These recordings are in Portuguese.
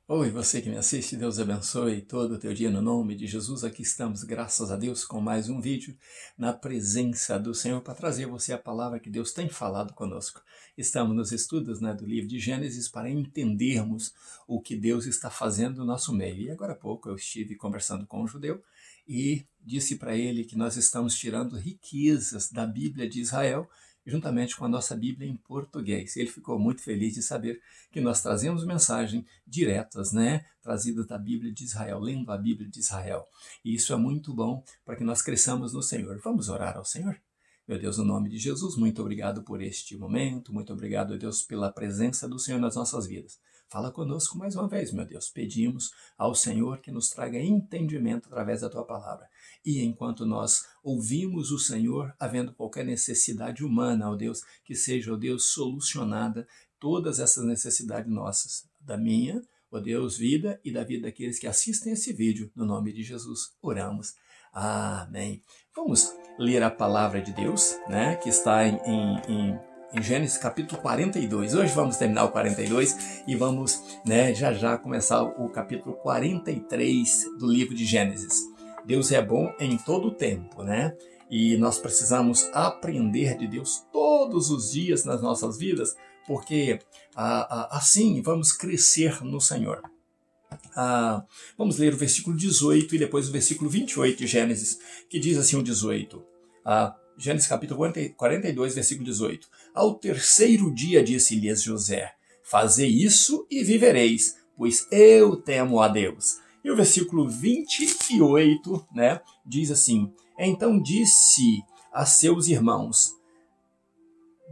Oi, você que me assiste, Deus abençoe todo o teu dia no nome de Jesus. Aqui estamos, graças a Deus, com mais um vídeo na presença do Senhor para trazer a você a palavra que Deus tem falado conosco. Estamos nos estudos do livro de Gênesis para entendermos o que Deus está fazendo no nosso meio. E agora há pouco eu estive conversando com um judeu e disse para ele que nós estamos tirando riquezas da Bíblia de Israel juntamente com a nossa Bíblia em português. Ele ficou muito feliz de saber que nós trazemos mensagens diretas, trazidas da Bíblia de Israel, lendo a Bíblia de Israel. E isso é muito bom para que nós cresçamos no Senhor. Vamos orar ao Senhor? Meu Deus, no nome de Jesus, muito obrigado por este momento, muito obrigado, Deus, pela presença do Senhor nas nossas vidas. Fala conosco mais uma vez, meu Deus. Pedimos ao Senhor que nos traga entendimento através da Tua palavra. E enquanto nós ouvimos o Senhor, havendo qualquer necessidade humana, ó Deus, que seja, ó Deus, solucionada todas essas necessidades nossas, da minha, ó Deus, vida e da vida daqueles que assistem esse vídeo. No nome de Jesus, oramos. Amém. Vamos ler a palavra de Deus, que está em Gênesis capítulo 42. Hoje vamos terminar o 42 e vamos já começar o capítulo 43 do livro de Gênesis. Deus é bom em todo o tempo, E nós precisamos aprender de Deus todos os dias nas nossas vidas, porque assim vamos crescer no Senhor. Vamos ler o versículo 18 e depois o versículo 28 de Gênesis, que diz assim o 18. Gênesis capítulo 42, versículo 18. Ao terceiro dia disse-lhes José: fazei isso e vivereis, pois eu temo a Deus. E o versículo 28, diz assim: então disse a seus irmãos: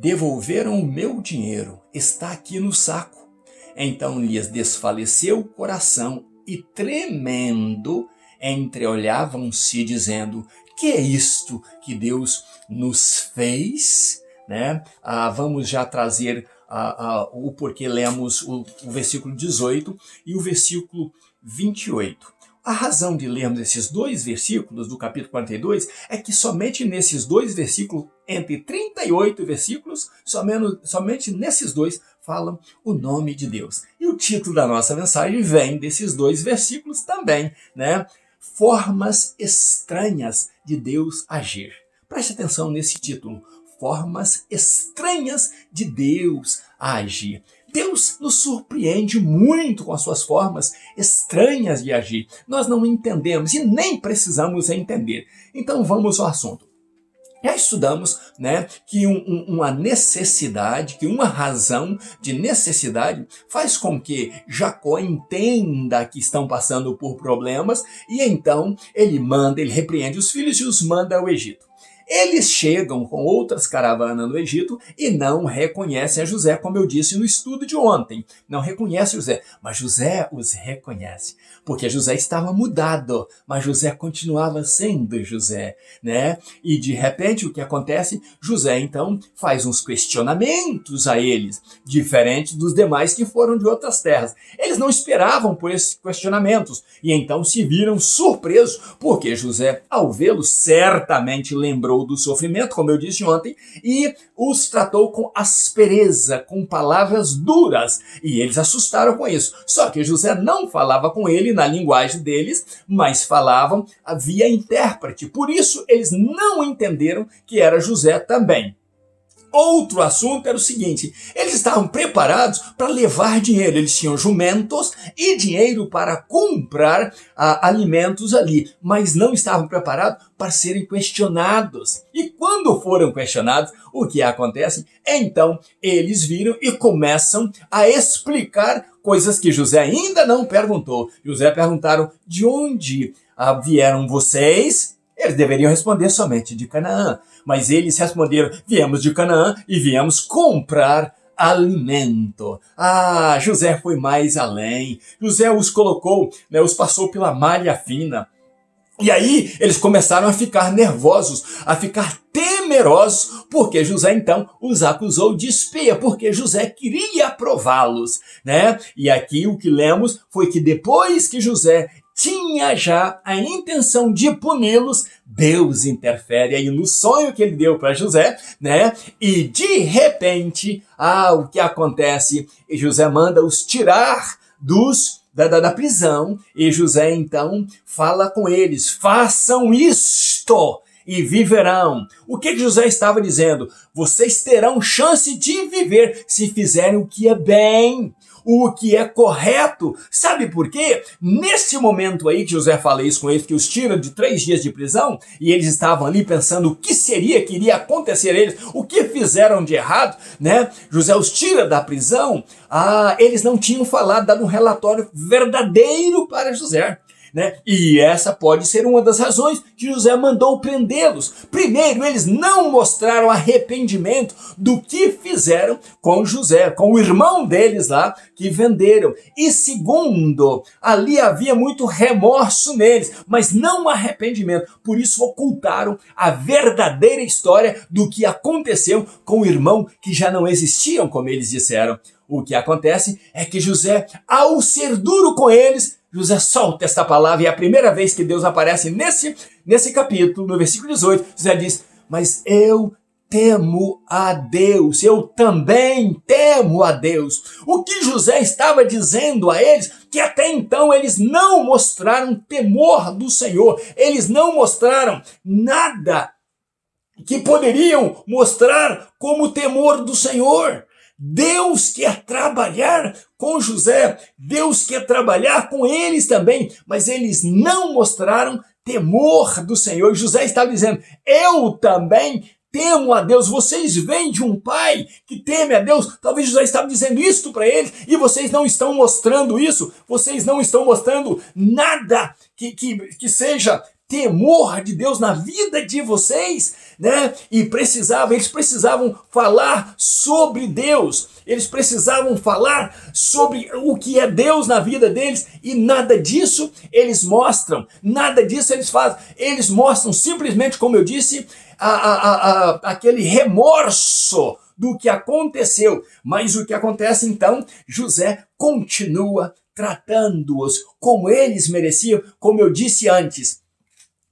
devolveram o meu dinheiro, está aqui no saco. Então lhes desfaleceu o coração e, tremendo, entreolhavam-se, dizendo: que é isto que Deus nos fez? Vamos já trazer o porquê lemos o versículo 18 e o versículo 28. A razão de lermos esses dois versículos do capítulo 42 é que somente nesses dois versículos, entre 38 versículos, somente nesses dois falam o nome de Deus. E o título da nossa mensagem vem desses dois versículos também, Formas estranhas de Deus agir. Preste atenção nesse título. Formas estranhas de Deus agir. Deus nos surpreende muito com as suas formas estranhas de agir. Nós não entendemos e nem precisamos entender. Então vamos ao assunto. Já estudamos que uma necessidade, que uma razão de necessidade faz com que Jacó entenda que estão passando por problemas e então ele repreende os filhos e os manda ao Egito. Eles chegam com outras caravanas no Egito e não reconhecem a José, como eu disse no estudo de ontem. Não reconhecem José, mas José os reconhece, porque José estava mudado, mas José continuava sendo José, E de repente o que acontece? José então faz uns questionamentos a eles, diferente dos demais que foram de outras terras. Eles não esperavam por esses questionamentos e então se viram surpresos, porque José, ao vê-los, certamente lembrou do sofrimento, como eu disse ontem, e os tratou com aspereza, com palavras duras, e eles assustaram com isso. Só que José não falava com ele na linguagem deles, mas falavam via intérprete. Por isso eles não entenderam que era José também. Outro assunto era o seguinte: eles estavam preparados para levar dinheiro, eles tinham jumentos e dinheiro para comprar alimentos ali, mas não estavam preparados para serem questionados. E quando foram questionados, o que acontece? Então eles viram e começam a explicar coisas que José ainda não perguntou. José perguntaram: de onde vieram vocês? Eles deveriam responder somente de Canaã, mas eles responderam: viemos de Canaã e viemos comprar alimento. José foi mais além. José os colocou, os passou pela malha fina. E aí eles começaram a ficar nervosos, a ficar temerosos, porque José então os acusou de espia, porque José queria prová-los, E aqui o que lemos foi que depois que José tinha já a intenção de puni-los, Deus interfere aí no sonho que ele deu para José, E de repente, o que acontece? José manda os tirar da prisão, e José então fala com eles: façam isto e viverão. O que José estava dizendo? Vocês terão chance de viver se fizerem o que é bem, o que é correto. Sabe por quê? Nesse momento aí que José fala isso com eles, que os tira de 3 dias de prisão, e eles estavam ali pensando o que iria acontecer a eles, o que fizeram de errado, né? José os tira da prisão, eles não tinham falado, dado um relatório verdadeiro para José. Né? E essa pode ser uma das razões que José mandou prendê-los. Primeiro, eles não mostraram arrependimento do que fizeram com José, com o irmão deles lá que venderam. E segundo, ali havia muito remorso neles, mas não arrependimento. Por isso ocultaram a verdadeira história do que aconteceu com o irmão que já não existiam, como eles disseram. O que acontece é que José, ao ser duro com eles, José solta esta palavra, e é a primeira vez que Deus aparece nesse capítulo, no versículo 18, José diz: mas eu temo a Deus, eu também temo a Deus. O que José estava dizendo a eles, que até então eles não mostraram temor do Senhor, eles não mostraram nada que poderiam mostrar como temor do Senhor. Deus quer trabalhar com José, Deus quer trabalhar com eles também, mas eles não mostraram temor do Senhor. José estava dizendo: eu também temo a Deus. Vocês vêm de um pai que teme a Deus. Talvez José estava dizendo isso para eles, e vocês não estão mostrando isso, vocês não estão mostrando nada que seja temor de Deus na vida de vocês, né? E eles precisavam falar sobre Deus, eles precisavam falar sobre o que é Deus na vida deles, e nada disso eles mostram, nada disso eles fazem. Eles mostram simplesmente, como eu disse, aquele remorso do que aconteceu. Mas o que acontece então? José continua tratando-os como eles mereciam, como eu disse antes.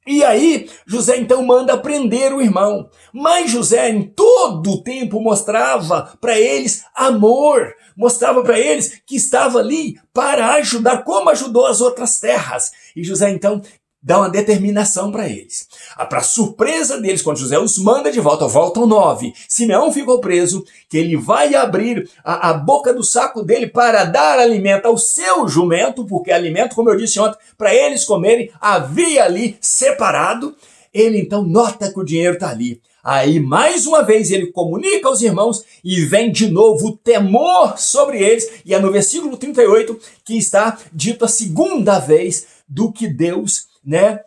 E aí, José então manda prender o irmão. Mas José em todo o tempo mostrava para eles amor, mostrava para eles que estava ali para ajudar, como ajudou as outras terras. E José então dá uma determinação para eles. Para surpresa deles, quando José os manda de volta, voltam 9. Simeão ficou preso, que ele vai abrir a boca do saco dele para dar alimento ao seu jumento, porque alimento, como eu disse ontem, para eles comerem, havia ali separado. Ele então nota que o dinheiro está ali. Aí, mais uma vez, ele comunica aos irmãos e vem de novo o temor sobre eles. E é no versículo 38 que está dito a segunda vez do que Deus, né,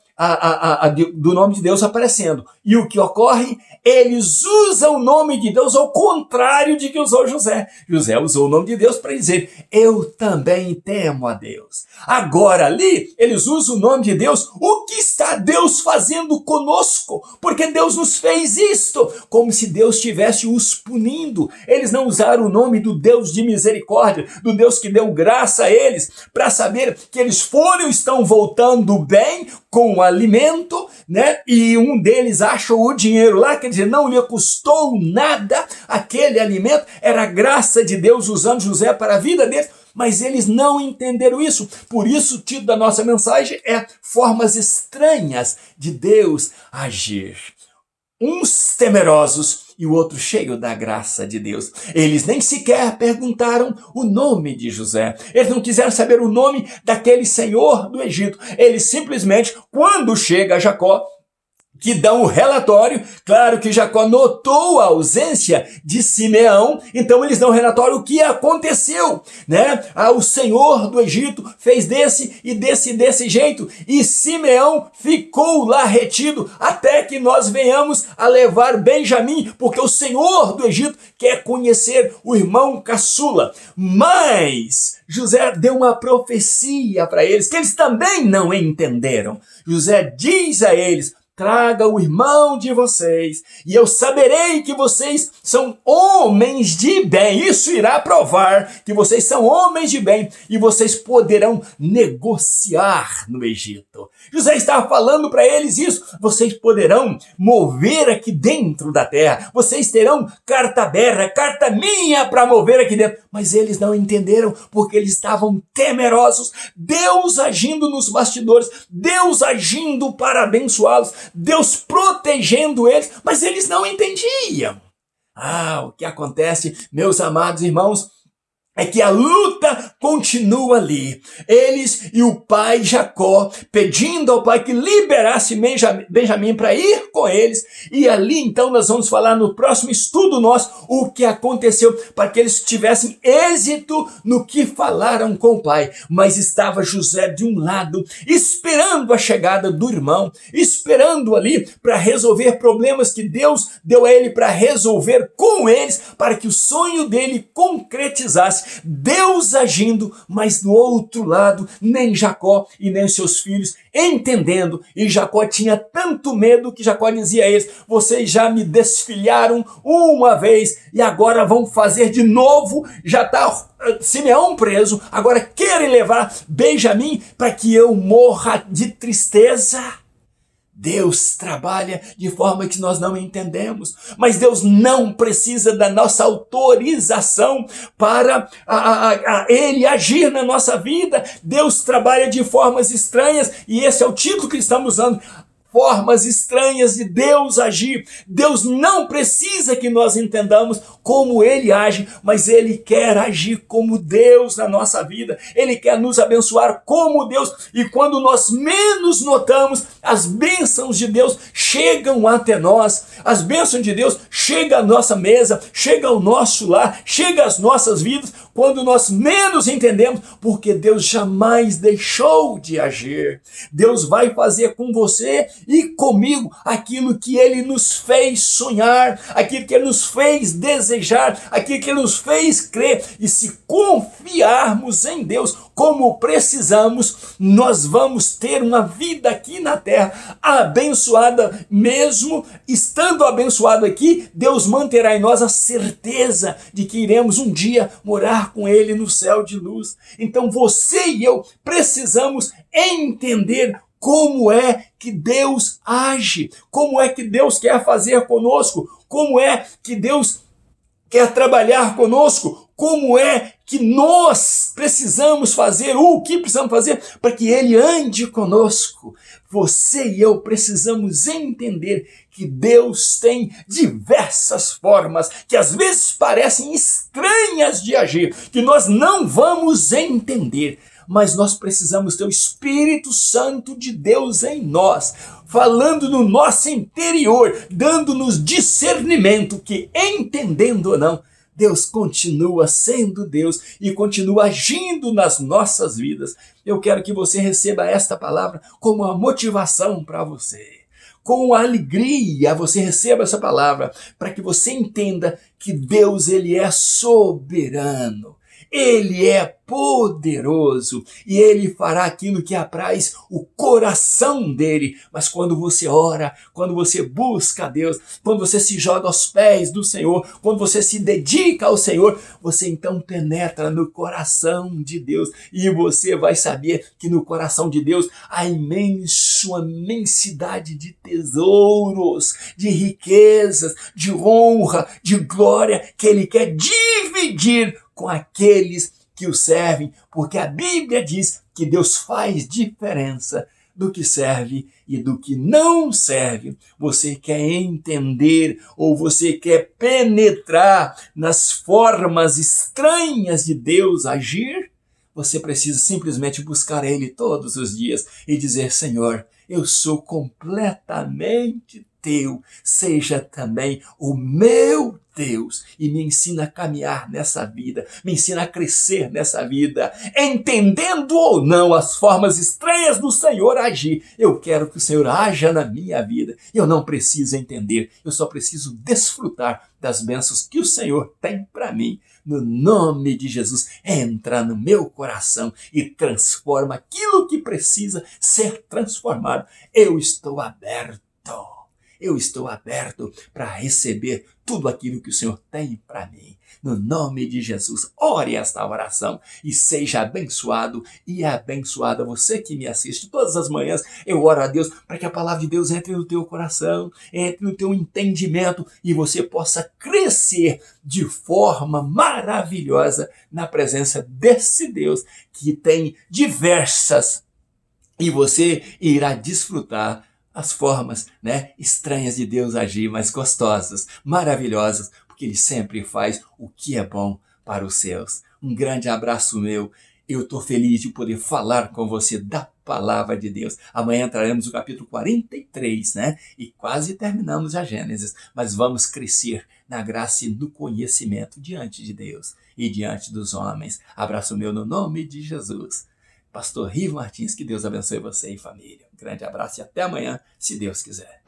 do nome de Deus aparecendo. E o que ocorre? Eles usam o nome de Deus ao contrário de que usou José. José usou o nome de Deus para dizer: eu também temo a Deus. Agora ali, eles usam o nome de Deus. O que está Deus fazendo conosco? Porque Deus nos fez isto, como se Deus estivesse os punindo. Eles não usaram o nome do Deus de misericórdia, do Deus que deu graça a eles, para saber que eles estão voltando bem com o alimento, né? E um deles acha o dinheiro lá, quer dizer, não lhe custou nada aquele alimento, era a graça de Deus usando José para a vida deles, mas eles não entenderam isso. Por isso o título da nossa mensagem é Formas Estranhas de Deus Agir. Uns temerosos e o outro cheio da graça de Deus. Eles nem sequer perguntaram o nome de José. Eles não quiseram saber o nome daquele senhor do Egito. Eles simplesmente, quando chega Jacó, que dão o relatório, claro que Jacó notou a ausência de Simeão, então eles dão o relatório o que aconteceu, né? O senhor do Egito fez desse jeito, e Simeão ficou lá retido até que nós venhamos a levar Benjamim, porque o senhor do Egito quer conhecer o irmão caçula. Mas José deu uma profecia para eles, que eles também não entenderam. José diz a eles: traga o irmão de vocês, e eu saberei que vocês são homens de bem. Isso irá provar que vocês são homens de bem, e vocês poderão negociar no Egito. José estava falando para eles isso: vocês poderão mover aqui dentro da terra, vocês terão carta aberta, carta minha para mover aqui dentro. Mas eles não entenderam, porque eles estavam temerosos. Deus agindo nos bastidores, Deus agindo para abençoá-los, Deus protegendo eles, mas eles não entendiam. O que acontece, meus amados irmãos, é que a luta continua ali. Eles e o pai Jacó pedindo ao pai que liberasse Benjamim para ir com eles. E ali então nós vamos falar no próximo estudo nosso o que aconteceu para que eles tivessem êxito no que falaram com o pai. Mas estava José de um lado, esperando a chegada do irmão, esperando ali para resolver problemas que Deus deu a ele para resolver com eles, para que o sonho dele concretizasse. Deus agindo, mas do outro lado, nem Jacó e nem seus filhos entendendo. E Jacó tinha tanto medo que Jacó dizia a eles: vocês já me desfilharam uma vez e agora vão fazer de novo. Já está Simeão preso, agora querem levar Benjamim para que eu morra de tristeza. Deus trabalha de forma que nós não entendemos, mas Deus não precisa da nossa autorização para Ele agir na nossa vida. Deus trabalha de formas estranhas, e esse é o título que estamos usando: formas estranhas de Deus agir. Deus não precisa que nós entendamos como Ele age, mas Ele quer agir como Deus na nossa vida. Ele quer nos abençoar como Deus, e quando nós menos notamos, as bênçãos de Deus chegam até nós. As bênçãos de Deus chegam à nossa mesa, chegam ao nosso lar, chegam às nossas vidas, quando nós menos entendemos, porque Deus jamais deixou de agir. Deus vai fazer com você e comigo aquilo que Ele nos fez sonhar, aquilo que Ele nos fez desejar, aquilo que Ele nos fez crer. E se confiarmos em Deus como precisamos, nós vamos ter uma vida aqui na terra abençoada. Mesmo estando abençoado aqui, Deus manterá em nós a certeza de que iremos um dia morar com Ele no céu de luz. Então você e eu precisamos entender como é que Deus age, como é que Deus quer fazer conosco, como é que Deus quer trabalhar conosco, como é que nós precisamos fazer, o que precisamos fazer para que Ele ande conosco. Você e eu precisamos entender que Deus tem diversas formas que às vezes parecem estranhas de agir, que nós não vamos entender, mas nós precisamos ter o Espírito Santo de Deus em nós, falando no nosso interior, dando-nos discernimento que, entendendo ou não, Deus continua sendo Deus e continua agindo nas nossas vidas. Eu quero que você receba esta palavra como uma motivação para você. Com alegria você receba essa palavra, para que você entenda que Deus, Ele é soberano. Ele é poderoso e Ele fará aquilo que apraz o coração dele. Mas quando você ora, quando você busca a Deus, quando você se joga aos pés do Senhor, quando você se dedica ao Senhor, você então penetra no coração de Deus, e você vai saber que no coração de Deus há imensidade de tesouros, de riquezas, de honra, de glória, que Ele quer dividir com aqueles que o servem, porque a Bíblia diz que Deus faz diferença do que serve e do que não serve. Você quer entender ou você quer penetrar nas formas estranhas de Deus agir? Você precisa simplesmente buscar Ele todos os dias e dizer: Senhor, eu sou completamente Teu, seja também o meu Deus, e me ensina a caminhar nessa vida, me ensina a crescer nessa vida, entendendo ou não as formas estranhas do Senhor agir. Eu quero que o Senhor haja na minha vida. Eu não preciso entender, eu só preciso desfrutar das bênçãos que o Senhor tem para mim. No nome de Jesus, entra no meu coração e transforma aquilo que precisa ser transformado. Eu estou aberto Eu estou aberto para receber tudo aquilo que o Senhor tem para mim. No nome de Jesus, ore esta oração e seja abençoado e abençoada. Você que me assiste todas as manhãs, eu oro a Deus para que a palavra de Deus entre no teu coração, entre no teu entendimento e você possa crescer de forma maravilhosa na presença desse Deus que tem diversas, e você irá desfrutar as formas, estranhas de Deus agir, mas gostosas, maravilhosas, porque Ele sempre faz o que é bom para os seus. Um grande abraço meu. Eu estou feliz de poder falar com você da palavra de Deus. Amanhã entraremos no capítulo 43, E quase terminamos a Gênesis, mas vamos crescer na graça e no conhecimento diante de Deus e diante dos homens. Abraço meu no nome de Jesus. Pastor Rivo Martins, que Deus abençoe você e família. Um grande abraço e até amanhã, se Deus quiser.